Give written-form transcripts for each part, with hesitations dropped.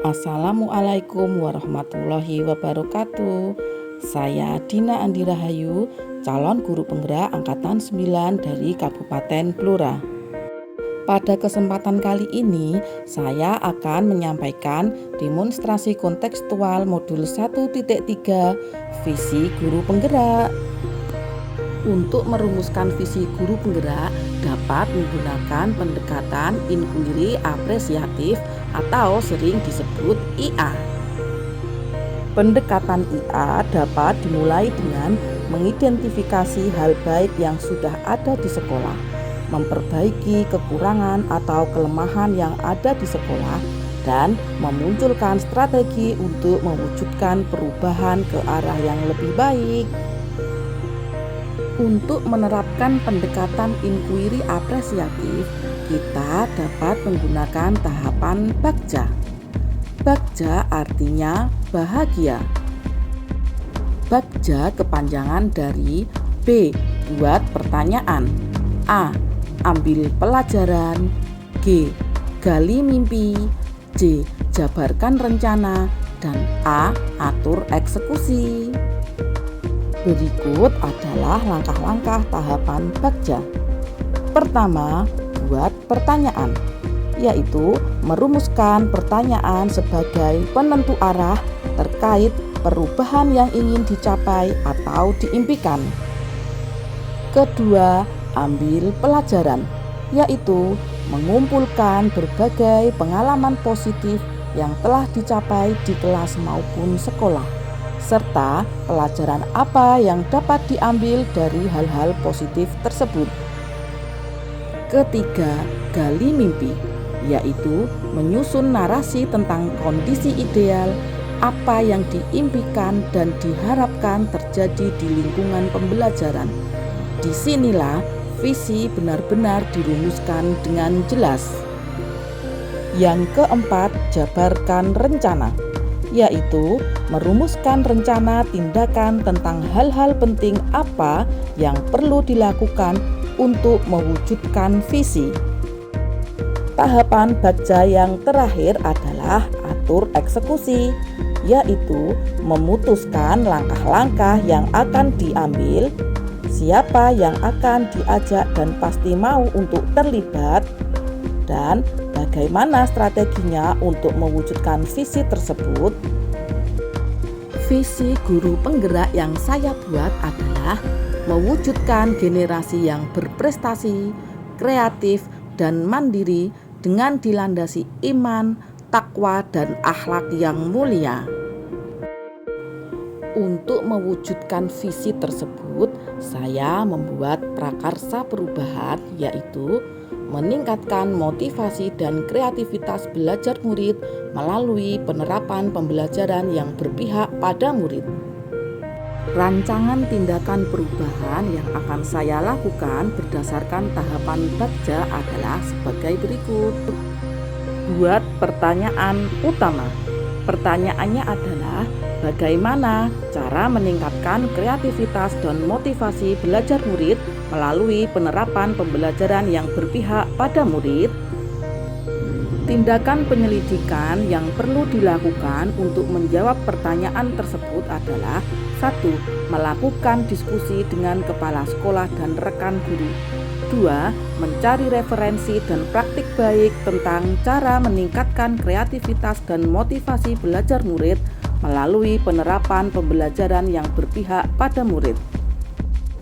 Assalamualaikum warahmatullahi wabarakatuh. Saya Dina Andi Rahayu, calon guru penggerak angkatan 9 dari Kabupaten Blora. Pada kesempatan kali ini, saya akan menyampaikan demonstrasi kontekstual modul 1.3 visi guru penggerak. Untuk merumuskan visi guru penggerak dapat menggunakan pendekatan inquiry apresiatif atau sering disebut IA. Pendekatan IA dapat dimulai dengan mengidentifikasi hal baik yang sudah ada di sekolah, memperbaiki kekurangan atau kelemahan yang ada di sekolah, dan memunculkan strategi untuk mewujudkan perubahan ke arah yang lebih baik. Untuk menerapkan pendekatan inquiry apresiatif, kita dapat menggunakan tahapan Bagja. Bagja artinya bahagia. Bagja kepanjangan dari B. Buat pertanyaan, A. Ambil pelajaran, G. Gali mimpi, C. Jabarkan rencana, dan A. Atur eksekusi. Berikut adalah langkah-langkah tahapan Bagja. Pertama, buat pertanyaan, yaitu merumuskan pertanyaan sebagai penentu arah terkait perubahan yang ingin dicapai atau diimpikan. Kedua, ambil pelajaran, yaitu mengumpulkan berbagai pengalaman positif yang telah dicapai di kelas maupun sekolah, serta pelajaran apa yang dapat diambil dari hal-hal positif tersebut. Ketiga, gali mimpi, yaitu menyusun narasi tentang kondisi ideal, apa yang diimpikan dan diharapkan terjadi di lingkungan pembelajaran. Disinilah visi benar-benar dirumuskan dengan jelas. Yang keempat, jabarkan rencana, yaitu merumuskan rencana tindakan tentang hal-hal penting apa yang perlu dilakukan untuk mewujudkan visi. Tahapan Bagja yang terakhir adalah atur eksekusi, yaitu memutuskan langkah-langkah yang akan diambil, siapa yang akan diajak dan pasti mau untuk terlibat, dan bagaimana strateginya untuk mewujudkan visi tersebut. Visi guru penggerak yang saya buat adalah mewujudkan generasi yang berprestasi, kreatif, dan mandiri dengan dilandasi iman, takwa, dan akhlak yang mulia. Untuk mewujudkan visi tersebut, saya membuat prakarsa perubahan, yaitu meningkatkan motivasi dan kreativitas belajar murid melalui penerapan pembelajaran yang berpihak pada murid. Rancangan tindakan perubahan yang akan saya lakukan berdasarkan tahapan Bagja adalah sebagai berikut. Buat pertanyaan utama. Pertanyaannya adalah bagaimana cara meningkatkan kreativitas dan motivasi belajar murid melalui penerapan pembelajaran yang berpihak pada murid. Tindakan penyelidikan yang perlu dilakukan untuk menjawab pertanyaan tersebut adalah 1. Melakukan diskusi dengan kepala sekolah dan rekan guru. 2. Mencari referensi dan praktik baik tentang cara meningkatkan kreativitas dan motivasi belajar murid melalui penerapan pembelajaran yang berpihak pada murid.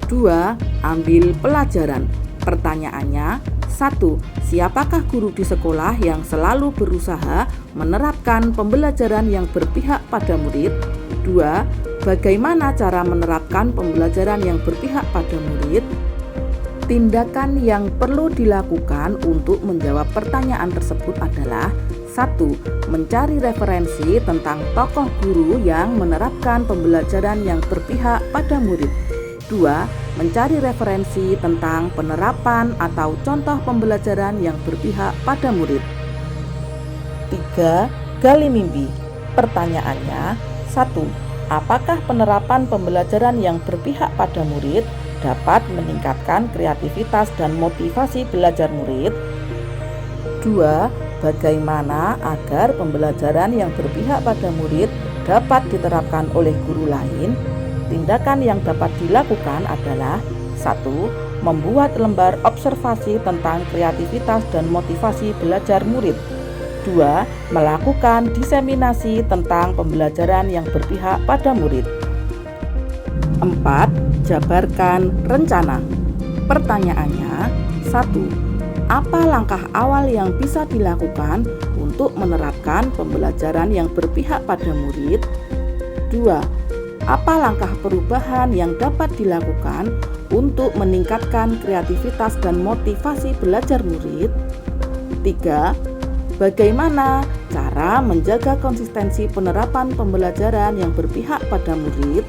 2. Ambil pelajaran. Pertanyaannya, 1. Siapakah guru di sekolah yang selalu berusaha menerapkan pembelajaran yang berpihak pada murid? 2. Bagaimana cara menerapkan pembelajaran yang berpihak pada murid? Tindakan yang perlu dilakukan untuk menjawab pertanyaan tersebut adalah 1. Mencari referensi tentang tokoh guru yang menerapkan pembelajaran yang berpihak pada murid. 2. Mencari referensi tentang penerapan atau contoh pembelajaran yang berpihak pada murid. 3. Gali mimpi. Pertanyaannya, 1. Apakah penerapan pembelajaran yang berpihak pada murid dapat meningkatkan kreativitas dan motivasi belajar murid? 2. Bagaimana agar pembelajaran yang berpihak pada murid dapat diterapkan oleh guru lain? Tindakan yang dapat dilakukan adalah 1. Membuat lembar observasi tentang kreativitas dan motivasi belajar murid. 2. Melakukan diseminasi tentang pembelajaran yang berpihak pada murid. 4. Jabarkan rencana. Pertanyaannya, 1. Apa langkah awal yang bisa dilakukan untuk menerapkan pembelajaran yang berpihak pada murid? 2. Apa langkah perubahan yang dapat dilakukan untuk meningkatkan kreativitas dan motivasi belajar murid? 3. Bagaimana cara menjaga konsistensi penerapan pembelajaran yang berpihak pada murid?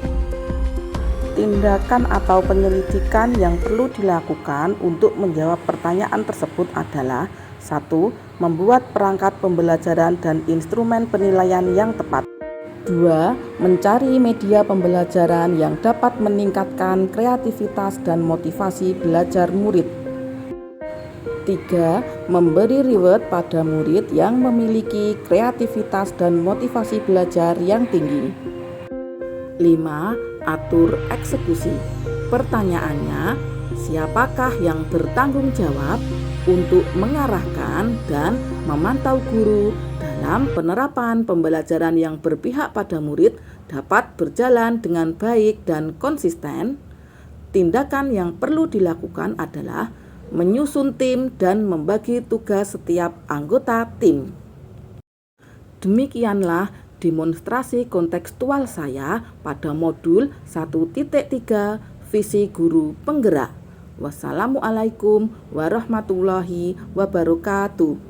Tindakan atau penyelidikan yang perlu dilakukan untuk menjawab pertanyaan tersebut adalah 1. Membuat perangkat pembelajaran dan instrumen penilaian yang tepat. 2. Mencari media pembelajaran yang dapat meningkatkan kreativitas dan motivasi belajar murid. 3. Memberi reward pada murid yang memiliki kreativitas dan motivasi belajar yang tinggi. 5. Atur eksekusi. Pertanyaannya, siapakah yang bertanggung jawab untuk mengarahkan dan memantau guru dalam penerapan pembelajaran yang berpihak pada murid dapat berjalan dengan baik dan konsisten? Tindakan yang perlu dilakukan adalah menyusun tim dan membagi tugas setiap anggota tim. Demikianlah demonstrasi kontekstual saya pada modul 1.3 Visi Guru Penggerak. Wassalamualaikum warahmatullahi wabarakatuh.